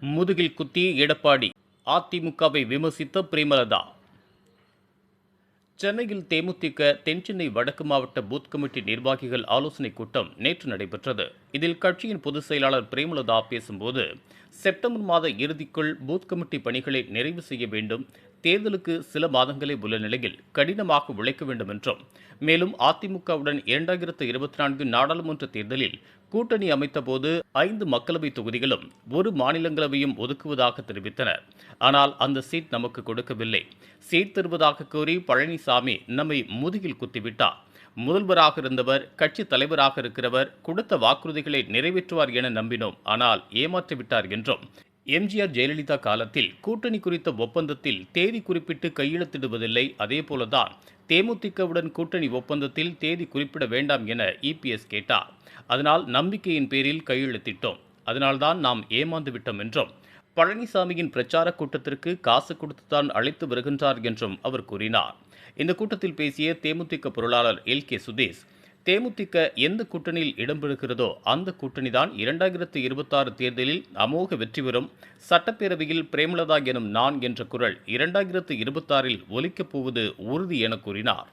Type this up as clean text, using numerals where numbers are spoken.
முதுகில் குத்திய எடப்பாடி அதிமுகவை விமர்சித்த பிரேமலதா. சென்னையில் தேமுதிக தென்சென்னை வடக்கு மாவட்ட பூத் கமிட்டி நிர்வாகிகள் ஆலோசனைக் கூட்டம் நேற்று நடைபெற்றது. இதில் கட்சியின் பொதுச் செயலாளர் பிரேமலதா பேசும்போது, செப்டம்பர் மாத இறுதிக்குள் பூத் கமிட்டி பணிகளை நிறைவு செய்ய வேண்டும், தேர்தலுக்கு சில மாதங்களே உள்ள நிலையில் கடினமாக உழைக்க வேண்டும் என்றும், மேலும் அதிமுகவுடன் 2024 நாடாளுமன்ற தேர்தலில் கூட்டணி அமைத்தபோது 5 மக்களவை தொகுதிகளும் 1 மாநிலங்களவையும் ஒதுக்குவதாக தெரிவித்தனர். ஆனால் அந்த சீட் நமக்கு கொடுக்கவில்லை. சீட் தருவதாக கூறி பழனிசாமி நம்மை முதுகில் குத்திவிட்டார். முதல்வராக இருந்தவர், கட்சி தலைவராக இருக்கிறவர் கொடுத்த வாக்குறுதிகளை நிறைவேற்றுவார் என நம்பினோம். ஆனால் ஏமாற்றிவிட்டார் என்றும், எம்ஜிஆர் ஜெயலலிதா காலத்தில் கூட்டணி குறித்த ஒப்பந்தத்தில் தேதி குறிப்பிட்டு கையெழுத்திடுவதில்லை, அதேபோலதான் தேமுதிகவுடன் கூட்டணி ஒப்பந்தத்தில் தேதி குறிப்பிட வேண்டாம் என இபிஎஸ் கேட்டார். அதனால் நம்பிக்கையின் பேரில் கையெழுத்திட்டோம். அதனால்தான் நாம் ஏமாந்து விட்டோம் என்றும், பழனிசாமியின் பிரச்சார கூட்டத்திற்கு காசு கொடுத்துதான் அழைத்து வருகின்றார் என்றும் அவர் கூறினார். இந்த கூட்டத்தில் பேசிய தேமுதிக பொருளாளர் எல்.கே. சுதீஷ், தேமுதிக எந்த கூட்டணியில் இடம்பெறுகிறதோ அந்த கூட்டணிதான் 2026 தேர்தலில் அமோக வெற்றி பெறும். சட்டப்பேரவையில் பிரேமலதா எனும் நான் என்ற குரல் 2026 ஒலிக்கப் போவது உறுதி என கூறினார்.